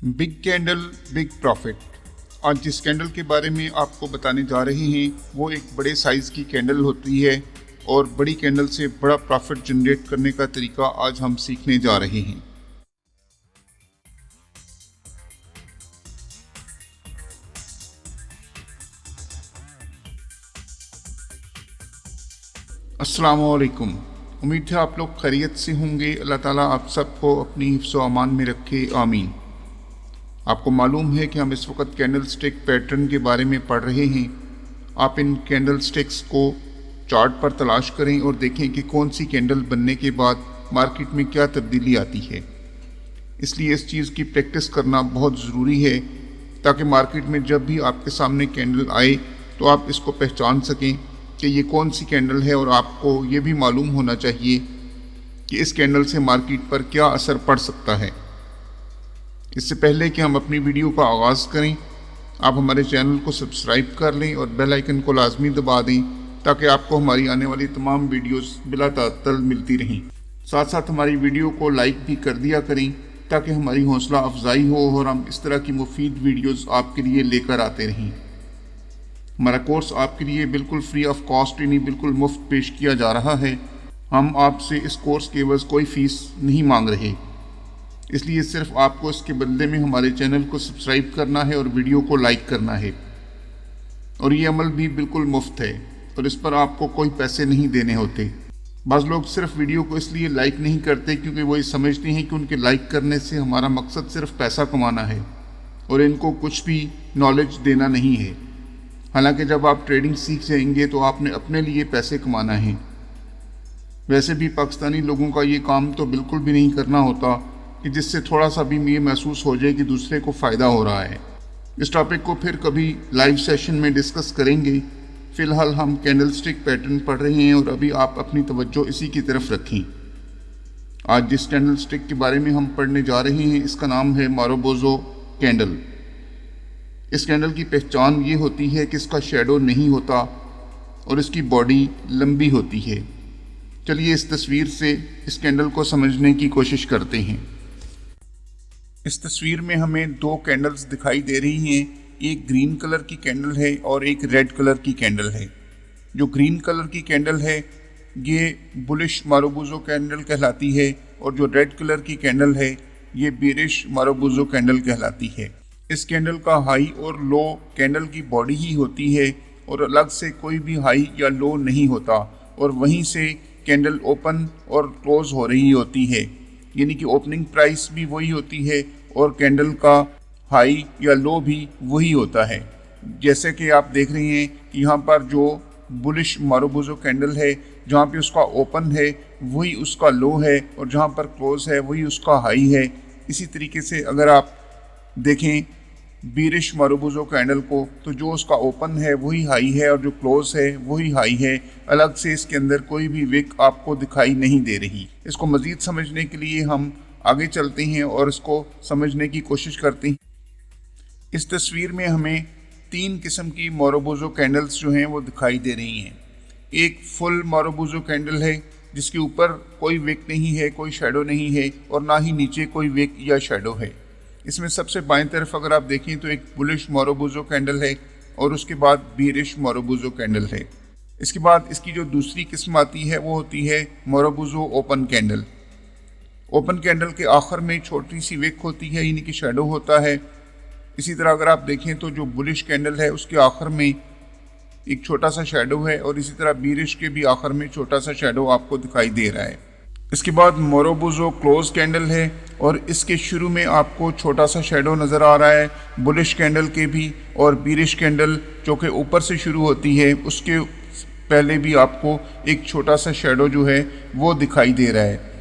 Big candle big profit. आज जिस candle के बारे में आपको बताने जा रहे हैं वो एक बड़े साइज़ की कैंडल होती है और बड़ी कैंडल से बड़ा प्रॉफिट जनरेट करने का तरीका आज हम सीखने जा रहे हैं। अस्सलाम वालेकुम। उम्मीद है आप लोग खैरियत से होंगे। अल्लाह ताला आप सबको अपनी हिफ्ज़ व अमान में रखे, आमीन। आपको मालूम है कि हम इस वक्त कैंडल स्टिक पैटर्न के बारे में पढ़ रहे हैं। आप इन कैंडल स्टिक्स को चार्ट पर तलाश करें और देखें कि कौन सी कैंडल बनने के बाद मार्केट में क्या तब्दीली आती है। इसलिए इस चीज़ की प्रैक्टिस करना बहुत ज़रूरी है ताकि मार्केट में जब भी आपके सामने कैंडल आए तो आप इसको पहचान सकें कि ये कौन सी कैंडल है, और आपको ये भी मालूम होना चाहिए कि इस कैंडल से मार्केट पर क्या असर पड़ सकता है। इससे पहले कि हम अपनी वीडियो का आगाज़ करें, आप हमारे चैनल को सब्सक्राइब कर लें और बेल आइकन को लाजमी दबा दें ताकि आपको हमारी आने वाली तमाम वीडियोस बिला तातल मिलती रहें। साथ साथ हमारी वीडियो को लाइक भी कर दिया करें ताकि हमारी हौसला अफजाई हो और हम इस तरह की मुफीद वीडियोस आपके लिए लेकर आते रहें। हमारा कोर्स आपके लिए बिल्कुल फ्री ऑफ कॉस्ट यानी बिल्कुल मुफ्त पेश किया जा रहा है। हम आपसे इस कोर्स के एवज़ कोई फ़ीस नहीं मांग रहे, इसलिए सिर्फ आपको इसके बदले में हमारे चैनल को सब्सक्राइब करना है और वीडियो को लाइक करना है। और ये अमल भी बिल्कुल मुफ्त है और इस पर आपको कोई पैसे नहीं देने होते। बाज़ लोग सिर्फ वीडियो को इसलिए लाइक नहीं करते क्योंकि वो ये समझते हैं कि उनके लाइक करने से हमारा मकसद सिर्फ पैसा कमाना है और इनको कुछ भी नॉलेज देना नहीं है। हालांकि जब आप ट्रेडिंग सीख जाएंगे तो आपने अपने लिए पैसे कमाना है। वैसे भी पाकिस्तानी लोगों का ये काम तो बिल्कुल भी नहीं करना होता कि जिससे थोड़ा सा भी ये महसूस हो जाए कि दूसरे को फ़ायदा हो रहा है। इस टॉपिक को फिर कभी लाइव सेशन में डिस्कस करेंगे। फ़िलहाल हम कैंडल स्टिक पैटर्न पढ़ रहे हैं और अभी आप अपनी तवज्जो इसी की तरफ रखें। आज जिस कैंडल स्टिक के बारे में हम पढ़ने जा रहे हैं इसका नाम है मारोबोज़ो कैंडल। इस कैंडल की पहचान ये होती है कि इसका शेडो नहीं होता और इसकी बॉडी लंबी होती है। चलिए इस तस्वीर से इस कैंडल को समझने की कोशिश करते हैं। इस तस्वीर में हमें दो कैंडल्स दिखाई दे रही हैं। एक ग्रीन कलर की कैंडल है और एक रेड कलर की कैंडल है। जो ग्रीन कलर की कैंडल है ये बुलिश मारोबोज़ो कैंडल कहलाती है और जो रेड कलर की कैंडल है ये बेरिश मारोबोज़ो कैंडल कहलाती है। इस कैंडल का हाई और लो कैंडल की बॉडी ही होती है और अलग से कोई भी हाई या लो नहीं होता, और वहीं से कैंडल ओपन और क्लोज हो रही होती है, यानी कि ओपनिंग प्राइस भी वही होती है और कैंडल का हाई या लो भी वही होता है। जैसे कि आप देख रहे हैं कि यहाँ पर जो बुलिश मारोबोज़ो कैंडल है जहाँ पे उसका ओपन है वही उसका लो है और जहाँ पर क्लोज है वही उसका हाई है। इसी तरीके से अगर आप देखें बीरिश मारोबोज़ो कैंडल को तो जो उसका ओपन है वही हाई है और जो क्लोज है वही हाई है। अलग से इसके अंदर कोई भी विक आपको दिखाई नहीं दे रही। इसको मज़ीद समझने के लिए हम आगे चलते हैं और इसको समझने की कोशिश करते हैं। इस तस्वीर में हमें तीन किस्म की मारोबोज़ो कैंडल्स जो हैं वो दिखाई दे रही हैं। एक फुल मारोबोज़ो कैंडल है जिसके ऊपर कोई विक नहीं है, कोई शेडो नहीं है और ना ही नीचे कोई विक या शेडो है। इसमें सबसे बाएं तरफ अगर आप देखें तो एक बुलिश मारोबोज़ो कैंडल है और उसके बाद बीरिश मारोबोज़ो कैंडल है। इसके बाद इसकी जो दूसरी किस्म आती है वो होती है मारोबोज़ो ओपन कैंडल। ओपन कैंडल के आखिर में छोटी सी विक होती है यानी कि शेडो होता है। इसी तरह अगर आप देखें तो जो बुलिश कैंडल है उसके आखिर में एक छोटा सा शेडो है और इसी तरह बीरिश के भी आखिर में छोटा सा शेडो आपको दिखाई दे रहा है। इसके बाद मारोबोज़ो क्लोज कैंडल है और इसके शुरू में आपको छोटा सा शेडो नज़र आ रहा है बुलिश कैंडल के भी, और बीरिश कैंडल जो कि ऊपर से शुरू होती है उसके पहले भी आपको एक छोटा सा शेडो जो है वो दिखाई दे रहा है।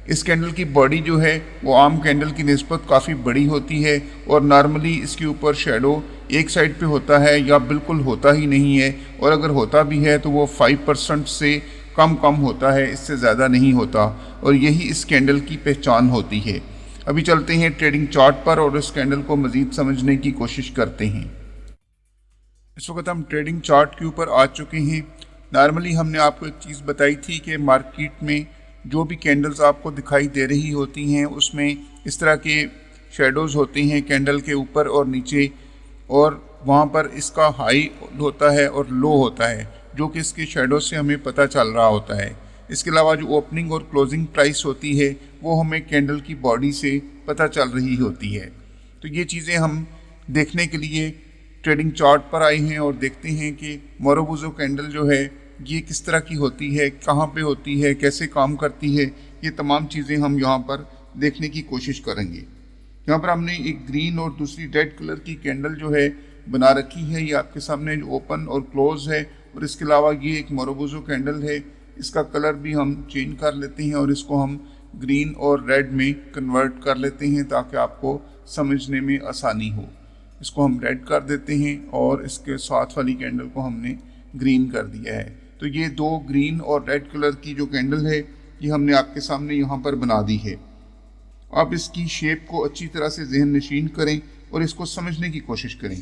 इस कैंडल की बॉडी जो है वो आम कैंडल की निस्बत काफ़ी बड़ी होती है और नॉर्मली इसके ऊपर शेडो एक साइड पे होता है या बिल्कुल होता ही नहीं है, और अगर होता भी है तो वो 5% से कम होता है, इससे ज़्यादा नहीं होता, और यही इस कैंडल की पहचान होती है। अभी चलते हैं ट्रेडिंग चार्ट पर और इस कैंडल को मज़ीद समझने की कोशिश करते हैं। इस वक्त हम ट्रेडिंग चार्ट के ऊपर आ चुके हैं। नॉर्मली हमने आपको एक चीज़ बताई थी कि मार्केट में जो भी कैंडल्स आपको दिखाई दे रही होती हैं उसमें इस तरह के शेडोज़ होते हैं कैंडल के ऊपर और नीचे, और वहाँ पर इसका हाई होता है और लो होता है, जो कि इसके शेडो से हमें पता चल रहा होता है। इसके अलावा जो ओपनिंग और क्लोजिंग प्राइस होती है वो हमें कैंडल की बॉडी से पता चल रही होती है। तो ये चीज़ें हम देखने के लिए ट्रेडिंग चार्ट पर आए हैं और देखते हैं कि मोरोबुजो कैंडल जो है ये किस तरह की होती है, कहाँ पे होती है, कैसे काम करती है, ये तमाम चीज़ें हम यहाँ पर देखने की कोशिश करेंगे। यहाँ पर हमने एक ग्रीन और दूसरी रेड कलर की कैंडल जो है बना रखी है, ये आपके सामने जो ओपन और क्लोज है। और इसके अलावा ये एक मोरोबुजो कैंडल है, इसका कलर भी हम चेंज कर लेते हैं और इसको हम ग्रीन और रेड में कन्वर्ट कर लेते हैं ताकि आपको समझने में आसानी हो। इसको हम रेड कर देते हैं और इसके साथ वाली कैंडल को हमने ग्रीन कर दिया है। तो ये दो ग्रीन और रेड कलर की जो कैंडल है ये हमने आपके सामने यहाँ पर बना दी है। आप इसकी शेप को अच्छी तरह से ज़हन नशीन करें और इसको समझने की कोशिश करें।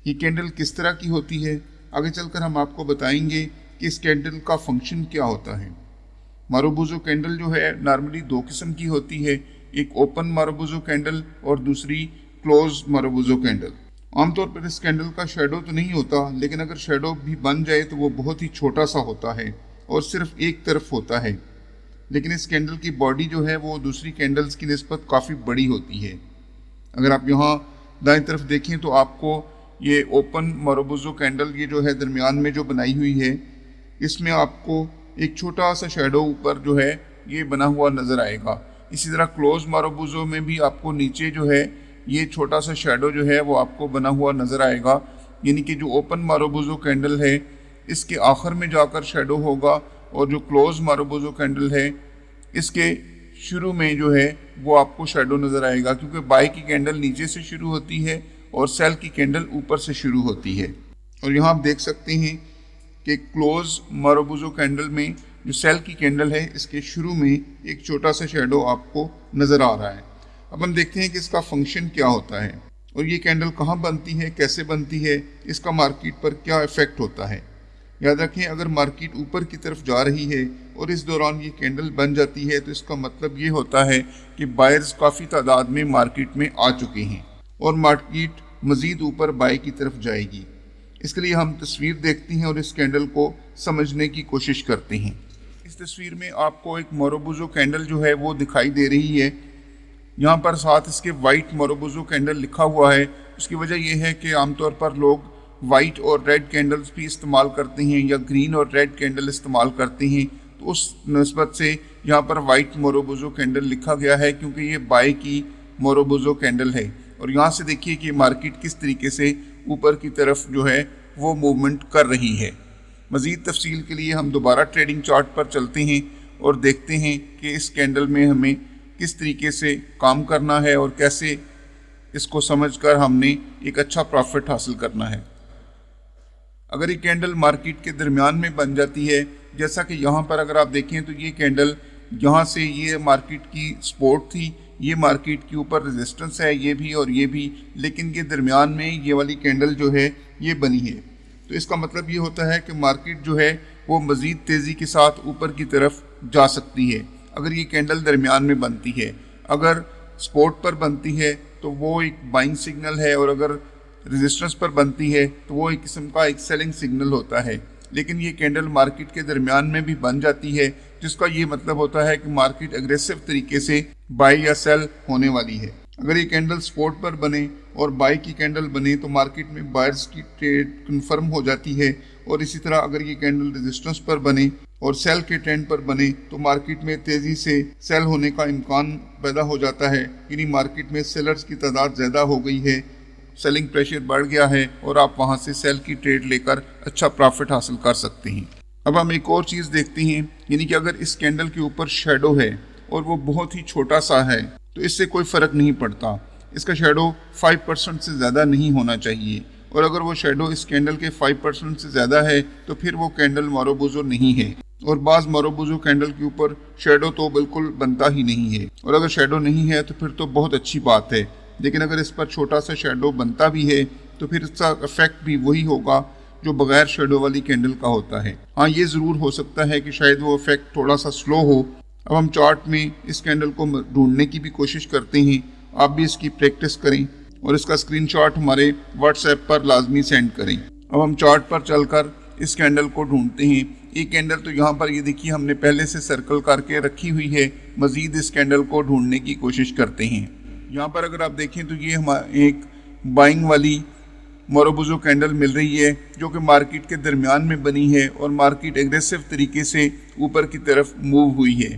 ये कैंडल किस तरह की होती है आगे चलकर हम आपको बताएंगे कि इस कैंडल का फंक्शन क्या होता है। मोरोबुजो कैंडल जो है नॉर्मली दो किस्म की होती है, एक ओपन मोरोबुजो कैंडल और दूसरी क्लोज मोरोबुजो कैंडल। आमतौर पर इस कैंडल का शेडो तो नहीं होता, लेकिन अगर शेडो भी बन जाए तो वो बहुत ही छोटा सा होता है और सिर्फ एक तरफ होता है। लेकिन इस कैंडल की बॉडी जो है वो दूसरी कैंडल्स की निस्बत काफ़ी बड़ी होती है। अगर आप यहाँ दाएं तरफ देखें तो आपको ये ओपन मोरोबुजो कैंडल ये जो है दरमियान में जो बनाई हुई है, इसमें आपको एक छोटा सा शेडो ऊपर जो है ये बना हुआ नज़र आएगा। इसी तरह क्लोज मोरोबुजो में भी आपको नीचे जो है ये छोटा सा शेडो जो है वो आपको बना हुआ नज़र आएगा। यानी कि जो ओपन मोरोबुजो कैंडल है इसके आखिर में जाकर शेडो होगा, और जो क्लोज मोरोबुजो कैंडल है इसके शुरू में जो है वो आपको शेडो नज़र आएगा, क्योंकि बाई की कैंडल नीचे से शुरू होती है और सेल की कैंडल ऊपर से शुरू होती है। और यहाँ आप देख सकते हैं कि क्लोज मोरोबुजो कैंडल में जो सेल की कैंडल है इसके शुरू में एक छोटा सा शेडो आपको नज़र आ रहा है। अब हम देखते हैं कि इसका फंक्शन क्या होता है और ये कैंडल कहाँ बनती है, कैसे बनती है, इसका मार्केट पर क्या इफ़ेक्ट होता है। याद रखें, अगर मार्केट ऊपर की तरफ जा रही है और इस दौरान ये कैंडल बन जाती है तो इसका मतलब ये होता है कि बायर्स काफ़ी तादाद में मार्केट में आ चुके हैं और मार्केट मज़ीद ऊपर बाय की तरफ जाएगी। इसके लिए हम तस्वीर देखते हैं और इस कैंडल को समझने की कोशिश करते हैं। इस तस्वीर में आपको एक मोरोबुजो कैंडल जो है वो दिखाई दे रही है। यहाँ पर साथ इसके वाइट मोरोबुजो कैंडल लिखा हुआ है। उसकी वजह यह है कि आमतौर पर लोग वाइट और रेड कैंडल्स भी इस्तेमाल करते हैं या ग्रीन और रेड कैंडल इस्तेमाल करते हैं, तो उस नस्बत से यहाँ पर वाइट मोरोबुजो कैंडल लिखा गया है, क्योंकि ये बाय की मोरोबुजो कैंडल है। और यहाँ से देखिए कि मार्केट किस तरीके से ऊपर की तरफ जो है वो मूवमेंट कर रही है। मज़ीद तफसील के लिए हम दोबारा ट्रेडिंग चार्ट पर चलते हैं और देखते हैं कि इस कैंडल में हमें किस तरीके से काम करना है और कैसे इसको समझकर हमने एक अच्छा प्रॉफिट हासिल करना है। अगर ये कैंडल मार्केट के दरमियान में बन जाती है, जैसा कि यहाँ पर अगर आप देखें तो ये कैंडल यहाँ से ये मार्केट की सपोर्ट थी, ये मार्केट के ऊपर रेजिस्टेंस है, ये भी और ये भी, लेकिन ये दरमियान में ये वाली कैंडल जो है ये बनी है। तो इसका मतलब ये होता है कि मार्केट जो है वो मज़ीद तेज़ी के साथ ऊपर की तरफ जा सकती है अगर ये कैंडल दरमियान में बनती है। अगर सपोर्ट पर बनती है तो वो एक बाइंग सिग्नल है, और अगर रेजिस्टेंस पर बनती है तो वो एक किस्म का एक सेलिंग सिग्नल होता है। लेकिन ये कैंडल मार्केट के दरमियान में भी बन जाती है, जिसका ये मतलब होता है कि मार्केट एग्रेसिव तरीके से बाई या सेल होने वाली है। अगर ये कैंडल सपोर्ट पर बने और बाई की कैंडल बने तो मार्केट में बायर्स की ट्रेड कंफर्म हो जाती है, और इसी तरह अगर ये कैंडल रेजिस्टेंस पर बने और सेल के ट्रेंड पर बने तो मार्केट में तेज़ी से सेल होने का इम्कान पैदा हो जाता है। यानी मार्केट में सेलर्स की तादाद ज़्यादा हो गई है, सेलिंग प्रेशर बढ़ गया है और आप वहां से सेल की ट्रेड लेकर अच्छा प्रॉफिट हासिल कर सकते हैं। अब हम एक और चीज़ देखते हैं, यानी कि अगर इस कैंडल के ऊपर शेडो है और वो बहुत ही छोटा सा है तो इससे कोई फ़र्क नहीं पड़ता। इसका शेडो 5% से ज़्यादा नहीं होना चाहिए, और अगर वो शेडो इस कैंडल के 5% से ज़्यादा है तो फिर वो कैंडल मोरोबुजो नहीं है। और बाज़ मोरोबुजो कैंडल के ऊपर शेडो तो बिल्कुल बनता ही नहीं है, और अगर शेडो नहीं है तो फिर तो बहुत अच्छी बात है। लेकिन अगर इस पर छोटा सा शेडो बनता भी है तो फिर इसका इफेक्ट भी वही होगा जो बगैर शेडो वाली कैंडल का होता है। हाँ, ये ज़रूर हो सकता है कि शायद वो इफेक्ट थोड़ा सा स्लो हो। अब हम चार्ट में इस कैंडल को ढूंढने की भी कोशिश करते हैं आप भी इसकी प्रैक्टिस करें और इसका स्क्रीनशॉट हमारे व्हाट्सएप पर लाजमी सेंड करें। अब हम चार्ट पर चलकर इस कैंडल को ढूंढते हैं। ये कैंडल तो यहाँ पर ये देखिए हमने पहले से सर्कल करके रखी हुई है। मज़ीद इस कैंडल को ढूंढने की कोशिश करते हैं। यहाँ पर अगर आप देखें तो ये हमारे एक बाइंग वाली मोरोबुजो कैंडल मिल रही है जो कि मार्केट के दरमियान में बनी है और मार्केट एग्रेसिव तरीके से ऊपर की तरफ मूव हुई है।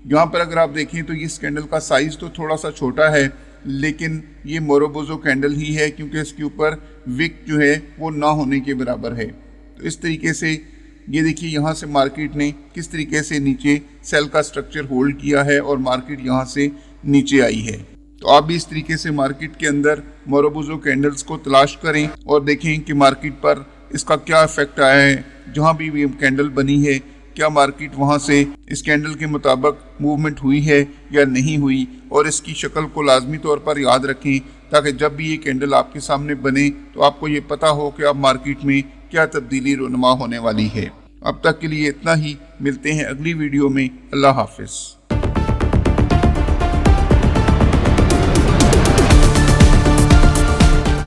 यहाँ पर अगर आप देखें तो इस कैंडल का साइज़ तो थोड़ा सा छोटा है, लेकिन ये मोरोबुजो कैंडल ही है क्योंकि इसके ऊपर विक जो है वो ना होने के बराबर है। तो इस तरीके से ये देखिए यहाँ से मार्केट ने किस तरीके से नीचे सेल का स्ट्रक्चर होल्ड किया है और मार्केट यहाँ से नीचे आई है। तो आप भी इस तरीके से मार्केट के अंदर मोरोबुजो कैंडल्स को तलाश करें और देखें कि मार्केट पर इसका क्या इफेक्ट आया है। जहाँ भी ये कैंडल बनी है क्या मार्केट वहाँ से इस कैंडल के मुताबिक मूवमेंट हुई है या नहीं हुई, और इसकी शक्ल को लाजमी तौर पर याद रखें ताकि जब भी ये कैंडल आपके सामने बने तो आपको ये पता हो कि अब मार्केट में क्या तब्दीली रुनमा होने वाली है। अब तक के लिए इतना ही, मिलते हैं अगली वीडियो में। अल्लाह हाफिज़।